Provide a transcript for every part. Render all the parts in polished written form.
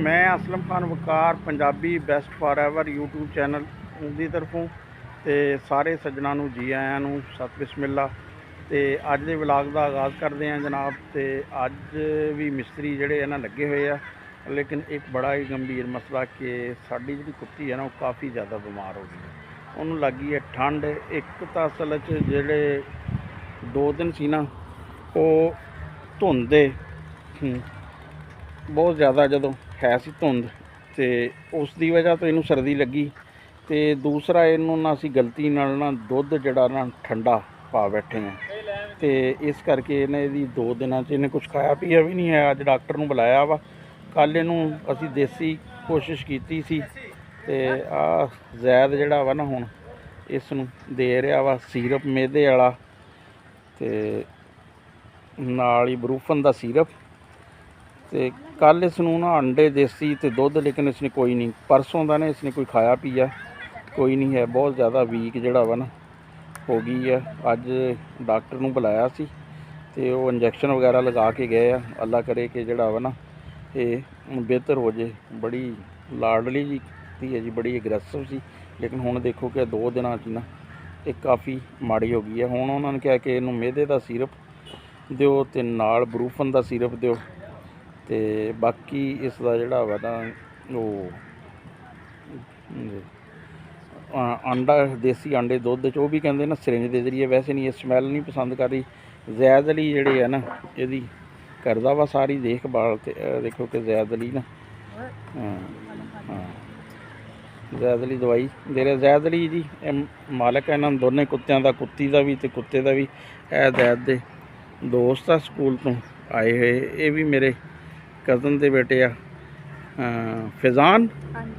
मैं Aslam Khan Waqar Punjabi best for ever YouTube channel की तरफों तो सारे सज्जनों को जी आयां नूं सत बिस्मिल्ला। तो अज के व्लॉग का आगाज़ करते हैं जनाब। तो अज भी मिस्त्री जोड़े ना लगे हुए आ, लेकिन एक बड़ा ही गंभीर मसला कि साड़ी जी कुत्ती है ना वो काफ़ी ज़्यादा बीमार हो गई है। उन्होंने लगी है ठंड। एक तो असल जोड़े 2 दिन सी ना वो धुंध बहुत ज़्यादा जो है सी धुंध, तो उसकी वजह तो इनू सर्दी लगी। तो दूसरा इनू ना असी गलती नाल ना दुध जड़ा ना ठंडा पा बैठे हैं, तो इस करके इन्हें यदि 2 दिनों से इन्हें कुछ खाया पिया भी नहीं है। अज डॉक्टर नूं बुलाया वा, कल इनू असी देसी कोशिश की सी, ते आ जैद जड़ा वा ना हुण इस नूं दे रहा वा सीरप मैदे वाला, ते नाल ही बरूफन दा सीरप। तो कल इसनूं ना अंडे देसी तो दुध, लेकिन इसने कोई नहीं, परसों का ना इसने कोई खाया पिया कोई नहीं है। बहुत ज़्यादा वीक जड़ा वा ना हो गई है। अज डॉक्टर नूं बुलाया सी ते वो इंजैक्शन वगैरह लगा के गए। अल्लाह करे कि जड़ा वा ना ये बेहतर हो जाए। बड़ी लाडली जी थी है जी, बड़ी एग्रैसिव सी, लेकिन हुण देखो कि 2 दिनों ना ये काफ़ी माड़ी हो गई है। हुण उन्होंने कहा कि इनू मैदे का सीरप दिओ ते नाल बरूफन का सीरप दिओ, तो बाकी इसका जड़ा वा ना वो अंडा देसी अंडे दुध वो भी कहते ना सिरिंज के जरिए, वैसे नहीं ये स्मैल नहीं पसंद कर रही। जैद अली जड़ी है ना यदी करदा वा सारी देखभाल। तो देखो कि जैद अली ना हाँ जैद अली दवाई दे रहे। जैद अली जी मालक है इन्होंने दोनों कुत्तियां का, कुत्ती का भी तो कुत्ते का भी। है जैद के दोस्त आ स्कूल तो आए हुए, ये भी मेरे कज़न के बेटे आ फैज़ान।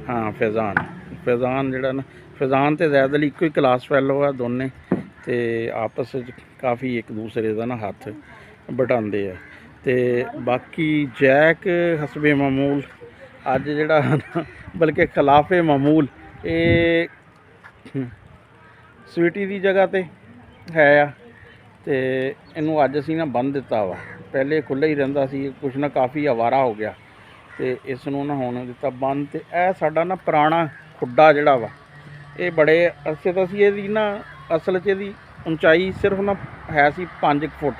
हाँ फैज़ान जड़ा ना फैज़ान तो जैद अली एक ही क्लास फैलो आ दोने, तो आपस काफ़ी एक दूसरे का ना हाथ बटाते हैं। तो बाकी जैक हसबे मामूल अज जड़ा ना बल्कि खिलाफे मामूल ये स्वीटी की जगह पर है आ। तो इनू अज असी ना बंद दिता वा, पहले खुला ही रहिंदा सी, कुछ ना काफ़ी आवारा हो गया। तो इसनों ना होने दिता बंद। तो यह साडा ना पुराना खुड्डा जड़ा वा ये बड़े अरसे तो असी इहदी ना असल च इहदी उंचाई सिर्फ ना है सी 5 फुट,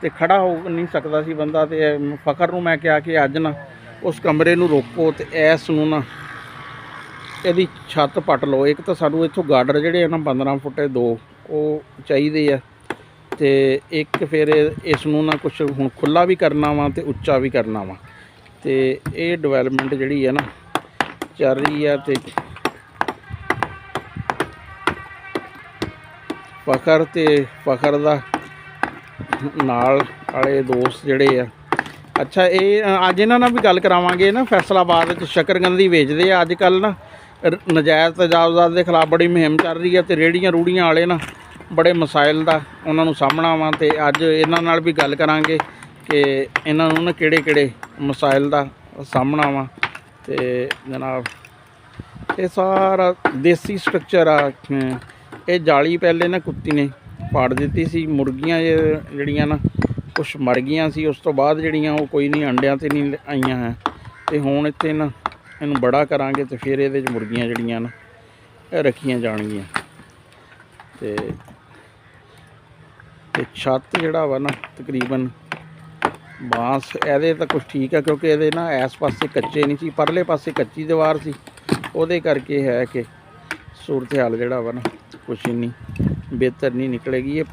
तो खड़ा हो नहीं सकता सी बंदा। तो फखर नूं मैं कहा कि अज ना उस कमरे नूं रोको, तो इस नूं ना इहदी छत पट लो। एक तो सानूं इत्थों गार्डर जिहड़े ना 15 फुट 2 वो चाहिए है, तो एक फिर इसनों ना कुछ हुण खुला भी करना वा तो उच्चा भी करना वा। तो ये डिवेलपमेंट जिहड़ी है ना चल रही है। तो फखर दा नाल वाले दोस्त जिहड़े आ, अच्छा ये अज इन्हां नाल भी गल करावांगे ना। फैसलाबाद च शकरकंदी वेचदे आ अजकल ना, नजायज़ तजावज़ात के खिलाफ बड़ी मुहिम चल रही है। तो रेहड़ियां रूड़ियां वाले ना बड़े मसाइल का उन्होंने सामना वा। तो अज इन्हां नाल भी गल करांगे कि इन्हां नूं ना किहड़े मसाइल का सामना वा। तो जनाब ये सारा देसी स्ट्रक्चर आ। ये जाली पहले ना कुत्ती ने पाड़ दी सी, मुर्गियां जड़ियां ना कुछ मर गई सी, उस तो बाद जड़ियां वो कोई नहीं अंडियां ते नहीं आईयां हैं। तो हुण इत्थे ना इनू बड़ा करांगे तो फिर ये मुर्गियां जड़ियां ना रखियां जाणगियां। तो छत जड़ा वा ना तकरीबन बांस एदे तो कुछ ठीक है, क्योंकि ये ना इस पासे कच्चे नहीं सी, परले पासे कच्ची दीवार सी, उहदे करके है कि सूरत हाल जड़ा वा ना कुछ इन्नी बेहतर नहीं निकलेगी। ये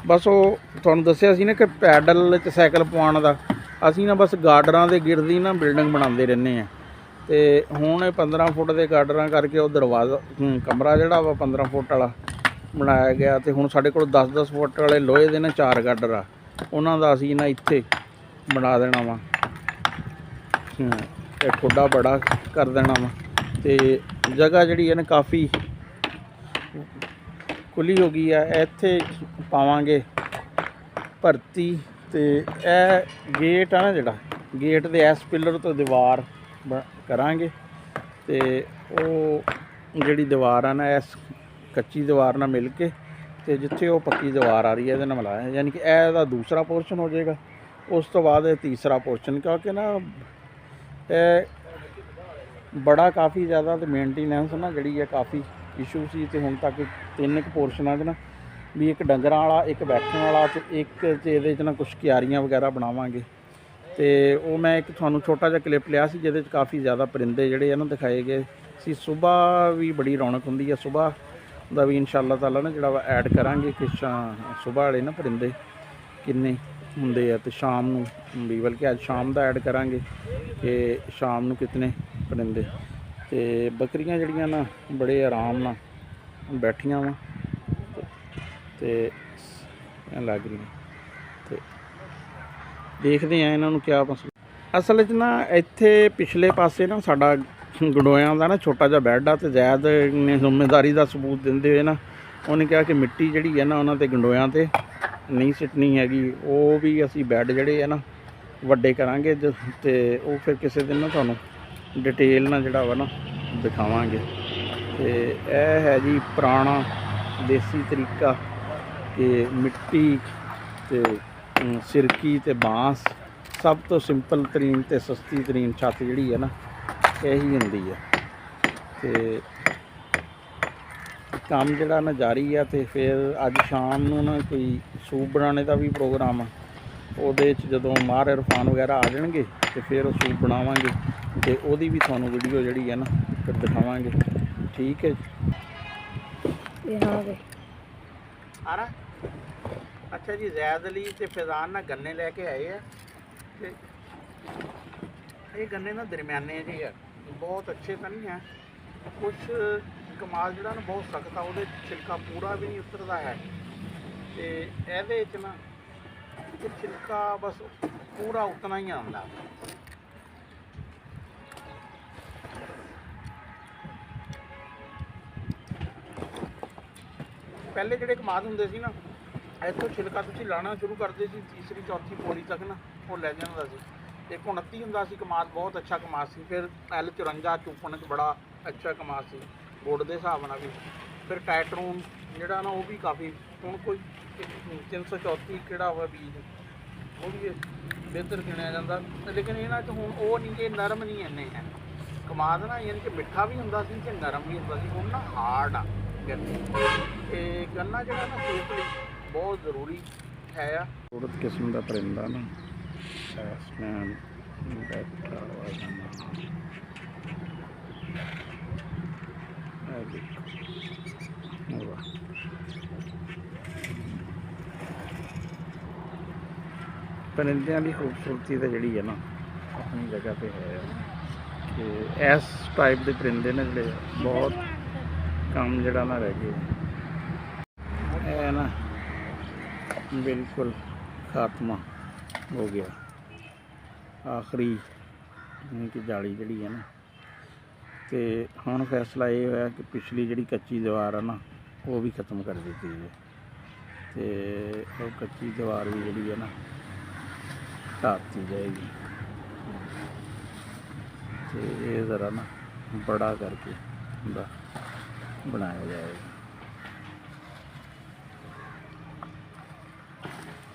बस वो तुहानूं दस्सिया सी ना कि पैडल च साइकिल पवाउण दा असीं ना बस गार्डरां दे गिरद ही ना बिल्डिंग बनाते रहने हैं। तो हुण 15 फुट के गार्डरां करके वो दरवाज़ा कमरा जड़ा वा 15 फुट वाला बनाया गया। तो हुण साडे कोल 10-10 फुट वाले लोहे दे ना 4 गार्डर आ, उन्हां दा असीं ना इत्थे बना देना वा, खुड्डा बड़ा कर देना वा। तो जगह जिहड़ी है ना काफ़ी खुली हो गई है। इत्थे पावांगे भरती। तो यह गेट है ना जड़ा गेट के इस पिलर तो दीवार करांगे। तो वो जिहड़ी दीवार है ना इस कच्ची दीवार नाल मिल के, तो जिथे वो पक्की दीवार आ रही है इहदे नाल मिलाया, यानी कि यह दूसरा पोर्शन हो जाएगा। उस तो बाद तीसरा पोर्शन, क्योंकि ना ਬੜਾ ਕਾਫੀ ਜ਼ਿਆਦਾ ਤੇ ਮੇਨਟੇਨੈਂਸ ਨਾ ਜਿਹੜੀ ਹੈ ਕਾਫੀ ਇਸ਼ੂ ਸੀ, ਤੇ ਹੁਣ ਤੱਕ 3 ਕੁ ਪੋਰਸ਼ਨਾਂ 'ਚ ਨਾ ਵੀ ਇੱਕ ਡੰਗਰਾਂ ਵਾਲਾ, ਇੱਕ ਬੈਠਣ ਵਾਲਾ, ਤੇ ਇੱਕ 'ਚ ਇਹਦੇ 'ਚ ਨਾ ਕੁਛ ਕਿਆਰੀਆਂ ਵਗੈਰਾ ਬਣਾਵਾਂਗੇ। ਤੇ ਉਹ ਮੈਂ ਇੱਕ ਤੁਹਾਨੂੰ ਛੋਟਾ ਜਿਹਾ ਕਲਿੱਪ ਲਿਆ ਸੀ ਜਿਹਦੇ 'ਚ ਕਾਫੀ ਜ਼ਿਆਦਾ ਪਰਿੰਦੇ ਜਿਹੜੇ ਆ ਨਾ ਦਿਖਾਏ ਗਏ ਸੀ। ਸੁਬਾਹ ਵੀ ਬੜੀ ਰੌਣਕ ਹੁੰਦੀ ਹੈ, ਸੁਬਾਹ ਦਾ ਵੀ ਇਨਸ਼ਾਅੱਲਾ ਤਾਲਾ ਨਾ ਜਿਹੜਾ ਵਾ ਐਡ ਕਰਾਂਗੇ ਕਿ ਸੁਬਾਹ ਵਾਲੇ ਨਾ ਪਰਿੰਦੇ ਕਿੰਨੇ ਹੁੰਦੇ ਆ, ਤੇ ਸ਼ਾਮ ਨੂੰ ਵੀ ਬਲਕਿ ਅੱਜ ਸ਼ਾਮ ਦਾ ਐਡ ਕਰਾਂਗੇ ਕਿ ਸ਼ਾਮ ਨੂੰ ਕਿਤਨੇ ਪਰਿੰਦੇ। ਤੇ ਬੱਕਰੀਆਂ ਜਿਹੜੀਆਂ ਨਾ ਬੜੇ ਆਰਾਮ ਨਾਲ ਬੈਠੀਆਂ ਵਾ ਤੇ ਲੱਗ ਰਹੀਆਂ, ਤੇ ਦੇਖਦੇ ਆ ਇਹਨਾਂ ਨੂੰ ਕਿਆ ਮਸਲਾ। ਅਸਲ 'ਚ ਨਾ ਇੱਥੇ ਪਿਛਲੇ ਪਾਸੇ ਨਾ ਸਾਡਾ ਗੰਡੋਇਆਂ ਦਾ ਨਾ ਛੋਟਾ ਜਿਹਾ ਬੈੱਡ ਆ, ਤੇ ਜ਼ੈਦ ਨੇ ਜ਼ਿੰਮੇਦਾਰੀ ਦਾ ਸਬੂਤ ਦਿੰਦੇ ਹੋਏ ਨਾ ਉਹਨੇ ਕਿਹਾ ਕਿ ਮਿੱਟੀ ਜਿਹੜੀ ਹੈ ਨਾ ਉਹਨਾਂ 'ਤੇ ਗੰਡੋਇਆਂ 'ਤੇ ਨਹੀਂ ਸਿੱਟਣੀ ਹੈਗੀ। ਉਹ ਵੀ ਅਸੀਂ ਬੈੱਡ ਜਿਹੜੇ ਆ ਨਾ ਵੱਡੇ ਕਰਾਂਗੇ, ਤੇ ਉਹ ਫਿਰ ਕਿਸੇ ਦਿਨ ਨਾ ਤੁਹਾਨੂੰ ਡਿਟੇਲ ਨਾਲ ਜਿਹੜਾ ਵਾ ਨਾ ਦਿਖਾਵਾਂਗੇ। ਤੇ ਇਹ ਹੈ ਜੀ ਪੁਰਾਣਾ ਦੇਸੀ ਤਰੀਕਾ ਕਿ ਮਿੱਟੀ ਤੇ ਸਿਰਕੀ ਤੇ ਬਾਂਸ, ਸਭ ਤੋਂ ਸਿੰਪਲ ਤਰੀਨ ਤੇ ਸਸਤੀ ਤਰੀਨ ਛੱਤ ਜਿਹੜੀ ਹੈ ਨਾ ਇਹੀ ਹੁੰਦੀ ਹੈ। ਤੇ ਕੰਮ ਜਿਹੜਾ ਨਾ ਜਾਰੀ ਆ। ਤੇ ਫਿਰ ਅੱਜ ਸ਼ਾਮ ਨੂੰ ਨਾ ਕੋਈ ਸੂਪ ਬਣਾਉਣੇ ਦਾ ਵੀ ਪ੍ਰੋਗਰਾਮ ਆ, ਉਹਦੇ 'ਚ ਜਦੋਂ ਮਾਰ ਇਰਫਾਨ ਵਗੈਰਾ ਆ ਜਾਣਗੇ ਤੇ ਫਿਰ ਉਹ ਸੂਪ ਬਣਾਵਾਂਗੇ, ਤੇ ਉਹਦੀ ਵੀ ਤੁਹਾਨੂੰ ਵੀਡੀਓ ਜਿਹੜੀ ਹੈ ਨਾ ਫਿਰ ਦਿਖਾਵਾਂਗੇ। ਠੀਕ ਹੈ ਜੀ। ਆ ਰਹਾ ਅੱਛਾ ਜੀ, ਜ਼ੈਦ ਅਲੀ ਤੇ ਫੈਜ਼ਾਨ ਨਾ ਗੰਨੇ ਲੈ ਕੇ ਆਏ ਆ, ਤੇ ਇਹ ਗੰਨੇ ਨਾ ਦਰਮਿਆਨੇ ਜਿਹੇ ਆ, ਬਹੁਤ ਅੱਛੇ ਤਾਂ ਨਹੀਂ ਹੈ। ਕੁਛ ਕਮਾਲ ਜਿਹੜਾ ਨਾ ਬਹੁਤ ਸਖਤ ਆ, ਉਹਦੇ ਛਿਲਕਾ ਪੂਰਾ ਵੀ ਨਹੀਂ ਉਤਰਦਾ ਹੈ, ਤੇ ਇਹਦੇ 'ਚ ਨਾ ਇੱਕ ਛਿਲਕਾ ਬਸ ਪੂਰਾ ਉਤਨਾ ਹੀ ਆਉਂਦਾ। ਪਹਿਲੇ ਜਿਹੜੇ ਕਮਾਦ ਹੁੰਦੇ ਸੀ ਨਾ, ਇੱਥੋਂ ਛਿਲਕਾ ਤੁਸੀਂ ਲਾਣਾ ਸ਼ੁਰੂ ਕਰਦੇ ਸੀ, ਤੀਸਰੀ ਚੌਥੀ ਪੌੜੀ ਤੱਕ ਨਾ ਉਹ ਲੈ ਜਾਂਦਾ ਸੀ। 129 ਹੁੰਦਾ ਸੀ ਕਮਾਦ, ਬਹੁਤ ਅੱਛਾ ਕਮਾਦ ਸੀ। ਫਿਰ L54 ਚੂਪਣ 'ਚ ਬੜਾ ਅੱਛਾ ਕਮਾਦ ਸੀ ਗੁੜ ਦੇ ਹਿਸਾਬ ਨਾਲ ਵੀ। ਫਿਰ ਟਾਈਟਰੂਨ ਜਿਹੜਾ ਨਾ ਉਹ ਵੀ ਕਾਫੀ, ਹੁਣ ਕੋਈ 334 ਕਿਹੜਾ ਹੋਇਆ ਬੀਜ, ਉਹ ਵੀ ਬਿਹਤਰ ਗਿਣਿਆ ਜਾਂਦਾ। ਲੇਕਿਨ ਇਹਨਾਂ 'ਚ ਹੁਣ ਉਹ ਨਹੀਂ ਕਿ ਨਰਮ ਨਹੀਂ ਇੰਨੇ ਹੈ ਕਮਾਦ ਨਾ, ਯਾਨੀ ਕਿ ਮਿੱਠਾ ਵੀ ਹੁੰਦਾ ਸੀ ਤੇ ਨਰਮ ਵੀ ਹੁੰਦਾ ਸੀ। ਹੁਣ ਨਾ ਹਾਰਡ ਆ ਗੰਨੇ। ਤੇ ਗੰਨਾ ਜਿਹੜਾ ਨਾ ਸਿਹਤ ਲਈ ਬਹੁਤ ਜ਼ਰੂਰੀ ਹੈ ਆ। ਖੂਬਸੂਰਤ ਕਿਸਮ ਦਾ ਪਰਿੰਦਾ ਨਾ ਸੈਸਮੈਨ ਬੈਠਾ ਹੋਇਆ ਪਰਿੰਦਿਆਂ ਦੀ ਖੂਬਸੂਰਤੀ ਤਾਂ ਜਿਹੜੀ ਹੈ ਨਾ ਆਪਣੀ ਜਗ੍ਹਾ 'ਤੇ ਹੈ, ਕਿ ਇਸ ਟਾਈਪ ਦੇ ਪਰਿੰਦੇ ਨੇ ਜਿਹੜੇ ਬਹੁਤ ਕੰਮ ਜਿਹੜਾ ਨਾ ਰਹਿ ਗਏ। ਇਹ ਨਾ ਬਿਲਕੁਲ ਖਾਤਮਾ ਹੋ ਗਿਆ, ਆਖਰੀ ਕਿ ਜਾਲੀ ਜਿਹੜੀ ਹੈ ਨਾ। ਤੇ ਹੁਣ ਫੈਸਲਾ ਇਹ ਹੋਇਆ ਕਿ ਪਿਛਲੀ ਜਿਹੜੀ ਕੱਚੀ ਦੀਵਾਰ ਆ ਨਾ ਉਹ ਵੀ ਖਤਮ ਕਰ ਦਿੱਤੀ ਹੈ, ਤੇ ਉਹ ਕੱਚੀ ਦੀਵਾਰ ਵੀ ਜਿਹੜੀ ਹੈ ਨਾ ਢਾਤੀ ਜਾਏਗੀ, ਤੇ ਇਹ ਜ਼ਰਾ ਨਾ ਬੜਾ ਕਰਕੇ ਦਾ ਬਣਾਇਆ ਜਾਏਗਾ।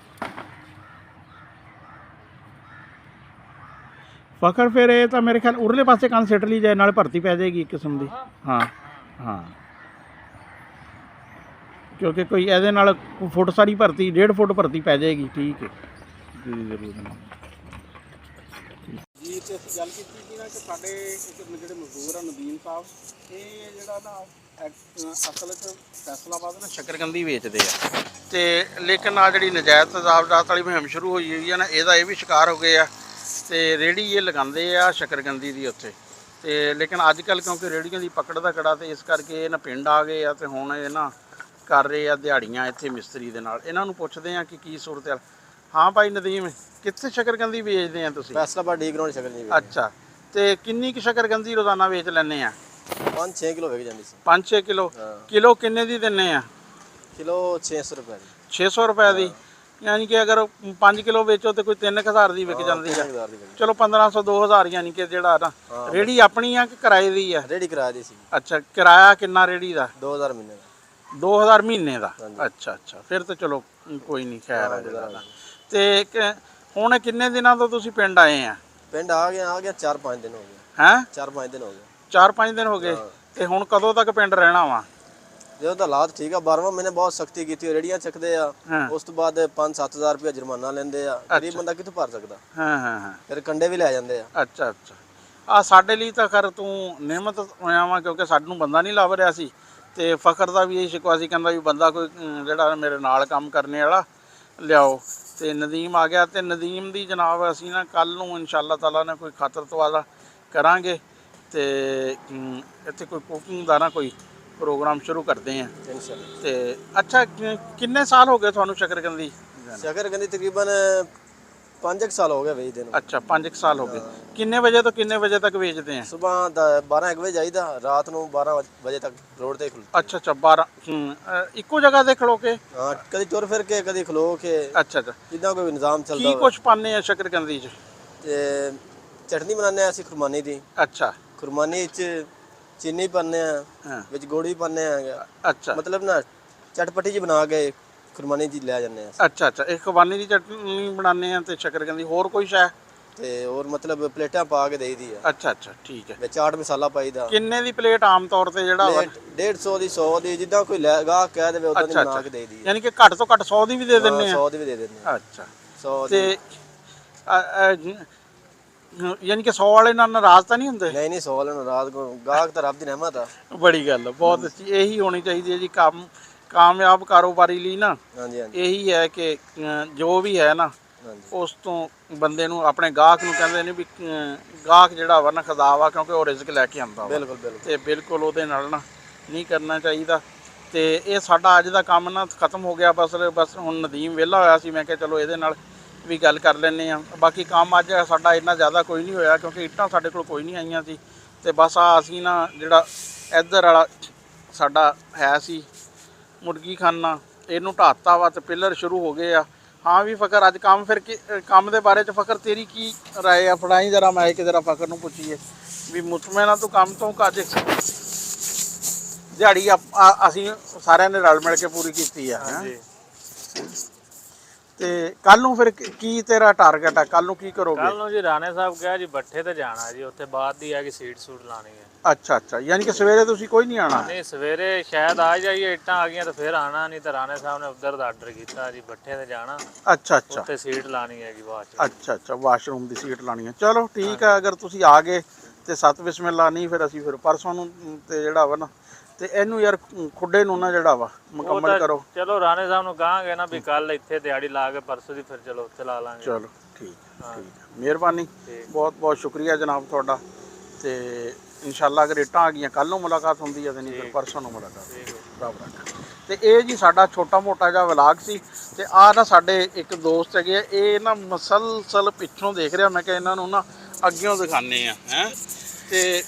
ਫਖਰ ਫਿਰ ਇਹ ਤਾਂ ਮੇਰੇ ਖਿਆਲ ਉਰਲੇ ਪਾਸੇ ਕੰਨ ਸਿੱਟ ਲਈ ਜਾਏ, ਨਾਲ ਭਰਤੀ ਪੈ ਜਾਏਗੀ ਇੱਕ ਕਿਸਮ ਦੀ। ਹਾਂ ਹਾਂ, ਕਿਉਂਕਿ ਕੋਈ ਇਹਦੇ ਨਾਲ ਫੁੱਟ ਸਾਰੀ ਭਰਤੀ, 1.5 ਫੁੱਟ ਭਰਤੀ ਪੈ ਜਾਏਗੀ। ਠੀਕ ਹੈ ਜੀ, ਜ਼ਰੂਰ ਜੀ। ਤੇ ਅਸੀਂ ਗੱਲ ਕੀਤੀ ਸੀ ਨਾ ਕਿ ਸਾਡੇ ਜਿਹੜੇ ਮਜ਼ਦੂਰ ਆ ਨਦੀਮ ਸਾਹਿਬ, ਇਹ ਜਿਹੜਾ ਨਾ ਅਸਲ 'ਚ ਫੈਸਲਾਬਾਦ ਨਾ ਸ਼ੱਕਰਕੰਦੀ ਵੇਚਦੇ ਆ, ਤੇ ਲੇਕਿਨ ਆ ਜਿਹੜੀ ਨਜਾਇਜ਼ ਤਜ਼ਾਵਜ਼ਾਤ ਵਾਲੀ ਮੁਹਿੰਮ ਸ਼ੁਰੂ ਹੋਈ ਹੋਈ ਆ ਨਾ, ਇਹਦਾ ਇਹ ਵੀ ਸ਼ਿਕਾਰ ਹੋ ਗਏ ਆ, ਤੇ ਰੇਹੜੀ ਇਹ ਲਗਾਉਂਦੇ ਆ ਸ਼ੱਕਰਕੰਦੀ ਦੀ ਉੱਥੇ। ਤੇ ਲੇਕਿਨ ਅੱਜ ਕੱਲ੍ਹ ਕਿਉਂਕਿ ਰੇਹੜੀਆਂ ਦੀ ਪਕੜ ਦਾ ਕੜਾ, ਤੇ ਇਸ ਕਰਕੇ ਇਹ ਨਾ ਪਿੰਡ ਆ ਗਏ ਆ, ਤੇ ਹੁਣ ਇਹ ਨਾ ਕਰ ਰਹੇ ਆ ਦਿਹਾੜੀਆਂ ਇੱਥੇ ਮਿਸਤਰੀ ਦੇ ਨਾਲ। ਇਹਨਾਂ ਨੂੰ ਪੁੱਛਦੇ ਆ ਕਿ ਕੀ ਸੂਰਤ ਹਾਲ। ਹਾਂ ਭਾਈ ਨਦੀਮ, ਕਿੱਥੇ ਸ਼ੱਕਰਕੰਦੀ ਵੇਚਦੇ ਆ ਤੁਸੀਂ? ਫੈਸਲਾਬਾਦ ਡੀ ਗਰਾਊਂਡ ਸ਼ੱਕਰਕੰਦੀ। ਅੱਛਾ, ਤੇ ਕਿੰਨੀ ਕੁ ਸ਼ੱਕਰਕੰਦੀ ਰੋਜ਼ਾਨਾ ਵੇਚ ਲੈਂਦੇ ਆ? 5-6 ਕਿਲੋ ਵਿਕ ਜਾਂਦੀ ਸੀ। 5-6 ਕਿਲੋ? ਕਿਲੋ ਕਿੰਨੇ ਦੀ ਦਿੰਦੇ ਆ? ਕਿਲੋ 600 ਰੁਪਏ ਦੀ। 600 ਰੁਪਏ ਦੀ? ਯਾਨੀ ਕਿ ਅਗਰ 5 ਕਿਲੋ ਵੇਚੋ ਤੇ ਕੋਈ 3000 ਦੀ ਵਿਕ ਜਾਂਦੀ ਹੈ। ਚਲੋ 1500-2000 ਯਾਨੀ ਕਿ ਜਿਹੜਾ ਨਾ। ਰੇਹੜੀ ਆਪਣੀ ਆ ਕਿ ਕਿਰਾਏ ਦੀ ਆ? ਰੇਹੜੀ ਕਿਰਾਏ ਦੀ ਸੀ। ਅੱਛਾ, ਕਿਰਾਇਆ ਕਿੰਨਾ ਰੇਹੜੀ ਦਾ? 2000 ਮਹੀਨੇ ਦਾ। 2000 ਮਹੀਨੇ ਦਾ? ਅੱਛਾ ਅੱਛਾ, ਫਿਰ ਤਾਂ ਚਲੋ ਕੋਈ ਨਹੀਂ, ਖੈਰ ਆ ਜਿਹੜਾ। ਤੇ ਹੁਣ ਕਿੰਨੇ ਦਿਨਾਂ ਤੋਂ ਤੁਸੀਂ ਪਿੰਡ ਆਏ ਆ? ਪਿੰਡ ਆ ਗਿਆ 4-5 ਦਿਨ ਹੋ ਗਏ। ਹੈ 4-5 ਦਿਨ ਹੋ ਗਏ। 4-5 ਦਿਨ ਹੋ ਗਏ। ਹਾਂ। ਤੇ ਹੁਣ ਕਦੋਂ ਤੱਕ ਪਿੰਡ ਰਹਿਣਾ ਵਾ? ਜਦੋਂ ਤਾਂ ਹਾਲਾਤ ਠੀਕ ਆ 12ਵਾਂ ਮਹੀਨੇ ਬਹੁਤ ਸਖਤੀ ਕੀਤੀ, ਰੇੜੀਆਂ ਚੱਕਦੇ ਆ। ਹਾਂ ਉਸ ਤੋਂ ਬਾਅਦ 5-7 ਹਜ਼ਾਰ ਰੁਪਏ ਜੁਰਮਾਨਾ ਲੈਂਦੇ ਆ। ਗਰੀਬ ਬੰਦਾ ਕਿੱਥੋਂ ਭਰ ਸਕਦਾ? ਹਾਂ ਹਾਂ ਹਾਂ। ਫਿਰ ਕੰਡੇ ਵੀ ਲੈ ਜਾਂਦੇ ਆ। ਅੱਛਾ ਅੱਛਾ। ਆ ਸਾਡੇ ਲਈ ਤਾਂ ਖਰ ਤੂੰ ਨਿਯਮਤ ਹੋਇਆ ਵਾ, ਕਿਉਂਕਿ ਸਾਨੂੰ ਬੰਦਾ ਨਹੀਂ ਲੱਭ ਰਿਹਾ ਸੀ। ਤੇ ਫਖਰ ਦਾ ਵੀ ਇਹ ਸ਼ਿਕਵਾ ਸੀ, ਕਹਿੰਦਾ ਵੀ ਬੰਦਾ ਕੋਈ ਜਿਹੜਾ ਮੇਰੇ ਨਾਲ ਕੰਮ ਕਰਨੇ ਵਾਲਾ ਲਿਆਓ। ਤੇ ਨਦੀਮ ਆ ਗਿਆ। ਤੇ ਨਦੀਮ ਦੀ ਜਨਾਬ ਅਸੀਂ ਨਾ ਕੱਲ ਨੂੰ ਇਨਸ਼ਾਅੱਲਾ ਤਾਲਾ ਨੇ ਕੋਈ ਖਾਤਰ ਤਵਾਜ਼ਾ ਕਰਾਂਗੇ ਤੇ ਇੱਥੇ ਕੋਈ ਕੁਕਿੰਗ ਦਾ ਨਾ ਕੋਈ ਪ੍ਰੋਗਰਾਮ ਸ਼ੁਰੂ ਕਰਦੇ ਆ। ਇਨਸ਼ਾਅੱਲਾ। ਤੇ ਅੱਛਾ, ਕਿੰਨੇ ਸਾਲ ਹੋ ਗਏ ਤੁਹਾਨੂੰ ਸ਼ਕਰਕੰਦੀ? ਸ਼ਕਰਕੰਦੀ ਤਕਰੀਬਨ 5 ਸਾਲ ਹੋ ਗਏ ਵੇਚਦੇ ਨੂੰ। ਅੱਛਾ 5 ਸਾਲ ਹੋ ਗਏ। ਕਿੰਨੇ ਵਜੇ ਤੋਂ ਕਿੰਨੇ ਵਜੇ ਤੱਕ ਵੇਚਦੇ ਆ? ਸਵੇਰ 12-1 ਵਜੇ ਜਾਈਦਾ, ਰਾਤ ਨੂੰ 12 ਵਜੇ ਤੱਕ ਰੋਡ ਤੇ ਖਲੋ। ਅੱਛਾ ਅੱਛਾ 12 ਇੱਕੋ ਜਗ੍ਹਾ ਤੇ ਖਲੋ ਕੇ? ਹਾਂ, ਕਦੀ ਤੁਰ ਫਿਰ ਕੇ, ਕਦੀ ਖਲੋ ਕੇ, ਅੱਛਾ ਅੱਛਾ। ਜਿੱਦਾਂ ਕੋਈ ਨਿਜ਼ਾਮ ਚੱਲਦਾ ਕੀ ਕੁਛ ਪਾਉਂਦੇ ਆ ਸ਼ਕਰਕੰਦੀ 'ਚ? ਤੇ ਚਟਨੀ ਬਣਾਉਂਦੇ ਆ ਅਸੀਂ ਖੁਰਮਾਨੀ ਦੀ। ਅੱਛਾ। ਖੁਰਮਾਨੀ 'ਚ ਚੀਨੀ ਪਾਉਂਦੇ ਆ, ਹਾਂ। ਵਿੱਚ ਗੁੜ ਵੀ ਪਾਉਂਦੇ ਆ। ਅੱਛਾ ਮਤਲਬ ਨਾ ਚਟਪਟੀ ਜੀ ਬਣਾ ਕੇ ਖੁਰਮਾਨੀ ਜੀ ਲੈ ਜਾਂਦੇ ਆ। ਅੱਛਾ ਅੱਛਾ। ਇਹ ਖਵਾਨੀ ਦੀ ਚਟਨੀ ਬਣਾਉਂਦੇ ਆ ਤੇ ਸ਼ਕਰਕੰਦੀ, ਹੋਰ ਕੋਈ ਸ਼ੈ? ਤੇ ਹੋਰ ਮਤਲਬ ਪਲੇਟਾਂ ਪਾ ਕੇ ਦੇਈਦੀ ਆ। ਅੱਛਾ ਅੱਛਾ ਠੀਕ ਹੈ। ਵਿੱਚ ਚਾਟ ਮਸਾਲਾ ਪਾਈਦਾ। ਕਿੰਨੇ ਦੀ ਪਲੇਟ ਆਮ ਤੌਰ ਤੇ ਜਿਹੜਾ ਵਾ? ਪਲੇਟ 150 ਦੀ, 100 ਦੀ, ਜਿੱਦਾਂ ਕੋਈ ਗਾਹਕ ਕਹਿ ਦੇਵੇ ਉਦਾਂ ਦੀ ਅੱਛਾ ਬਣਾ ਅੱਛਾ। ਕੇ ਦੇਈਦੀ ਆ। ਯਾਨੀ ਕਿ ਘੱਟ ਤੋਂ ਘੱਟ 100 ਦੀ ਵੀ ਦੇ ਦਿੰਦੇ ਆ? 100 ਦੀ ਵੀ ਦੇ ਦਿੰਦੇ ਆ। ਅੱਛਾ 100 ਦੀ। ਤੇ ਯਾਨੀ ਕਿ 100 ਵਾਲੇ ਨਾਲ ਨਾਰਾਜ਼ ਤਾਂ ਨਹੀਂ ਹੁੰਦੇ? ਨਹੀਂ ਨਹੀਂ, 100 ਵਾਲੇ ਨੂੰ ਰਾਤ ਕੋ ਗਾਹਕ ਤਾਂ ਰੱਬ ਦੀ ਰਹਿਮਤ ਆ। ਬੜੀ ਗੱਲ ਆ, ਬਹੁਤ ਅੱਛੀ। ਇਹੀ ਹੋਣੀ ਚਾਹੀਦੀ ਹੈ ਜੀ ਕੰਮ ਕਾਮਯਾਬ ਕਾਰੋਬਾਰੀ ਲਈ ਨਾ। ਹਾਂਜੀ ਹਾਂਜੀ ਇਹੀ ਹੈ ਕਿ ਜੋ ਵੀ ਹੈ ਨਾ ਹਾਂਜੀ। ਉਸ ਤੋਂ ਬੰਦੇ ਨੂੰ ਆਪਣੇ ਗਾਹਕ ਨੂੰ ਕਹਿੰਦੇ ਨੇ ਵੀ ਗਾਹਕ ਜਿਹੜਾ ਵਾ ਨਾ ਖੁਦਾ ਵਾ, ਕਿਉਂਕਿ ਉਹ ਰਿਜ਼ਕ ਲੈ ਕੇ ਆਉਂਦਾ ਵਾ। ਬਿਲਕੁਲ ਬਿਲਕੁਲ। ਤੇ ਬਿਲਕੁਲ ਉਹਦੇ ਨਾਲ ਨਾ ਨਹੀਂ ਕਰਨਾ ਚਾਹੀਦਾ। ਤੇ ਇਹ ਸਾਡਾ ਅੱਜ ਦਾ ਕੰਮ ਨਾ ਖਤਮ ਹੋ ਗਿਆ। ਬਸ ਹੁਣ ਨਦੀਮ ਵਿਹਲਾ ਹੋਇਆ ਸੀ, ਮੈਂ ਕਿਹਾ ਚਲੋ ਇਹਦੇ ਨਾਲ ਵੀ ਗੱਲ ਕਰ ਲੈਂਦੇ ਆ। ਬਾਕੀ ਕੰਮ ਅੱਜ ਸਾਡਾ ਇੰਨਾ ਜ਼ਿਆਦਾ ਕੋਈ ਨਹੀਂ ਹੋਇਆ, ਕਿਉਂਕਿ ਇੱਟਾਂ ਸਾਡੇ ਕੋਲ ਕੋਈ ਨਹੀਂ ਆਈਆਂ ਸੀ। ਤੇ ਬਸ ਆ ਅਸੀਂ ਨਾ ਜਿਹੜਾ ਇੱਧਰ ਵਾਲਾ ਸਾਡਾ ਹੈ ਸੀ ਮੁਰਗੀ ਖਾਨਾ, ਇਹਨੂੰ ਢਾਤਾ ਵਾ ਤੇ ਪਿੱਲਰ ਸ਼ੁਰੂ ਹੋ ਗਏ ਆ। ਹਾਂ ਵੀ ਫਕਰ ਅੱਜ ਕੰਮ ਫਿਰ ਕੰਮ ਦੇ ਬਾਰੇ ਚ ਫਕਰ ਤੇਰੀ ਕੀ ਰਾਏ ਆ? ਫੜਾਈ ਜਰਾ ਮੈਂ ਕਿ ਜਰਾ ਫਕਰ ਨੂੰ ਪੁੱਛੀਏ ਵੀ ਮੁਤਮੈਨ ਆ ਤੂੰ ਕੰਮ ਤੋਂ ਅੱਜ ਦਿਹਾੜੀ ਅਸੀਂ ਸਾਰਿਆਂ ਨੇ ਰਲ ਮਿਲ ਕੇ ਪੂਰੀ ਕੀਤੀ ਆ। ਹਾਂਜੀ। ਤੇ ਕੱਲ ਨੂੰ ਫਿਰ ਕੀ ਤੇਰਾ ਟਾਰਗੇਟ ਆ? ਕੱਲ ਨੂੰ ਕੀ ਕਰੋਗੇ? ਕੱਲ ਨੂੰ ਜੀ ਰਾਣੇ ਸਾਹਿਬ ਕਿਹਾ ਜੀ ਬੱਠੇ ਤੇ ਜਾਣਾ ਜੀ, ਉੱਥੇ ਬਾਅਦ ਦੀ ਹੈ ਕਿ ਸੀਟ ਸੂਟ ਲਾਣੀ ਹੈ। ਅੱਛਾ ਅੱਛਾ। ਯਾਨੀ ਕਿ ਸਵੇਰੇ ਤੁਸੀਂ ਕੋਈ ਨਹੀਂ ਆਣਾ? ਨਹੀਂ, ਸਵੇਰੇ ਸ਼ਾਇਦ ਆ ਜਾਈਏ, ਇੱਟਾਂ ਆ ਗਈਆਂ ਤਾਂ ਫਿਰ ਆਣਾ, ਨਹੀਂ ਤਾਂ ਰਾਣੇ ਸਾਹਿਬ ਨੇ ਉਧਰ ਦਾ ਆਰਡਰ ਕੀਤਾ ਜੀ ਬੱਠੇ ਤੇ ਜਾਣਾ, ਅੱਛਾ ਅੱਛਾ। ਉੱਥੇ ਸੀਟ ਲਾਣੀ ਹੈਗੀ ਬਾਅਦ ਚ। ਅੱਛਾ ਅੱਛਾ, ਵਾਸ਼ਰੂਮ ਦੀ ਸੀਟ ਲਾਣੀ ਹੈ। ਚਲੋ ਠੀਕ ਹੈ, ਅਗਰ ਤੁਸੀਂ ਆ ਗਏ ਤੇ ਸਤ ਬਿਸਮਿਲ੍ਲਾ, ਨਹੀਂ ਫਿਰ ਅਸੀਂ ਫਿਰ ਪਰਸੋਂ ਨੂੰ ਤੇ ਜਿਹੜਾ ਵਾ ਨਾ ਤੇ ਇਹਨੂੰ ਯਾਰ ਖੁੱਡੇ ਨੂੰ ਨਾ ਜਿਹੜਾ ਵਾ ਮੁਕੰਮਲ ਕਰੋ। ਚਲੋ ਰਾਣੇ ਸਾਹਿਬ ਨੂੰ ਕਹਾਂਗੇ ਨਾ ਵੀ ਕੱਲ ਇੱਥੇ ਦਿਹਾੜੀ ਲਾ ਕੇ ਪਰਸੋਂ ਦੀ ਫਿਰ ਚਲੋ ਉੱਥੇ ਲਾ ਲਾਂਗੇ। ਚਲੋ ਠੀਕ ਹੈ, ਠੀਕ ਹੈ, ਮਿਹਰਬਾਨੀ, ਬਹੁਤ ਬਹੁਤ ਸ਼ੁਕਰੀਆ ਜਨਾਬ ਤੁਹਾਡਾ। ਤੇ ਇਨਸ਼ਾਅੱਲਾ ਅਗਰ ਇੱਟਾਂ ਆ ਗਈਆਂ ਕੱਲ ਨੂੰ ਮੁਲਾਕਾਤ ਹੁੰਦੀ ਹੈ ਤੇ ਨਹੀਂ ਫਿਰ ਪਰਸੋਂ ਨੂੰ ਮੁਲਾਕਾਤ। ਰੱਬ ਰੱਖਾ। ਤੇ ਇਹ ਜੀ ਸਾਡਾ ਛੋਟਾ ਮੋਟਾ ਜਿਹਾ ਵਲਾਗ ਸੀ। ਤੇ ਆ ਨਾ ਸਾਡੇ ਇੱਕ ਦੋਸਤ ਹੈਗੇ ਆ, ਇਹ ਨਾ ਮਸਲਸਲ ਪਿੱਛੋਂ ਦੇਖ ਰਿਹਾ। ਮੈਂ ਕਿਹਾ ਇਹਨਾਂ ਨੂੰ ਨਾ ਅੱਗਿਓਂ ਦਿਖਾਉਂਦੇ ਆ ਹੈ। ਤੇ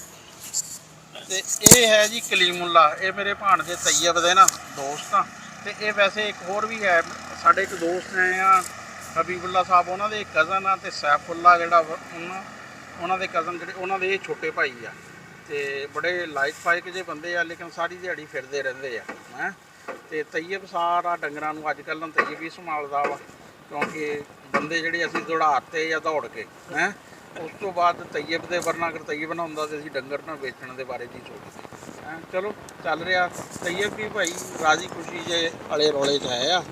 ਇਹ ਹੈ ਜੀ ਕਲੀਮੁੱਲਾ, ਇਹ ਮੇਰੇ ਭਾਣਜੇ ਤੈਯਬ ਦੇ ਨਾ ਦੋਸਤ ਆ। ਤੇ ਇਹ ਵੈਸੇ ਇੱਕ ਹੋਰ ਵੀ ਹੈ ਸਾਡੇ ਇੱਕ ਦੋਸਤ ਹੈ ਆ ਹਬੀਬੁੱਲਾ ਸਾਹਿਬ, ਉਹਨਾਂ ਦੇ ਕਜ਼ਨ ਆ। ਤੇ ਸੈਫੁੱਲਾ ਜਿਹੜਾ ਉਹਨਾਂ ਦੇ ਕਜ਼ਨ ਜਿਹੜੇ ਉਹਨਾਂ ਦੇ ਇਹ ਛੋਟੇ ਭਾਈ ਆ। ਤੇ ਬੜੇ ਲਾਇਕ ਫਾਇਕ ਜਿਹੇ ਬੰਦੇ ਆ, ਲੇਕਿਨ ਸਾਰੀ ਦਿਹਾੜੀ ਫਿਰਦੇ ਰਹਿੰਦੇ ਆ ਹੈ। ਤੇ ਤੈਯਬ ਸਾਰਾ ਡੰਗਰਾਂ ਨੂੰ ਅੱਜ ਕੱਲ੍ਹ ਨੂੰ ਤੈਯਬ ਹੀ ਸੰਭਾਲਦਾ ਵਾ, ਕਿਉਂਕਿ ਬੰਦੇ ਜਿਹੜੇ ਅਸੀਂ ਦੌੜਾਤੇ ਜਾਂ ਦੌੜ ਕੇ ਹੈ। ਉਸ ਤੋਂ ਬਾਅਦ ਤੈਯਬ ਦੇ ਵਰਨਾ ਅਗਰ ਤੈਯਬ ਨਾ ਹੁੰਦਾ ਤਾਂ ਅਸੀਂ ਡੰਗਰ ਨਾ ਵੇਚਣ ਦੇ ਬਾਰੇ ਨਹੀਂ ਸੋਚਦੇ ਹੈ। ਚਲੋ ਚੱਲ ਰਿਹਾ। ਤੈਯਬ ਵੀ ਭਾਈ ਰਾਜ਼ੀ ਖੁਸ਼ੀ ਜੇ ਵਾਲੇ ਰੌਲੇ 'ਚ ਹੈ ਆ।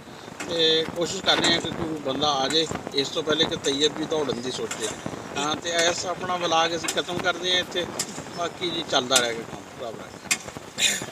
ਤੇ ਕੋਸ਼ਿਸ਼ ਕਰ ਰਹੇ ਹਾਂ ਕਿ ਕੋਈ ਬੰਦਾ ਆ ਜਾਏ ਇਸ ਤੋਂ ਪਹਿਲੇ ਕਿ ਤੈਯਬ ਵੀ ਦੌੜਨ ਦੀ ਸੋਚੇ। ਹਾਂ, ਤੇ ਐਸ ਆਪਣਾ ਵਲਾਗ ਅਸੀਂ ਖਤਮ ਕਰਦੇ ਹਾਂ ਇੱਥੇ। ਬਾਕੀ ਜੀ ਚੱਲਦਾ ਰਹੇਗਾ ਕੰਮ। ਰੱਬ ਰੱਖਾ।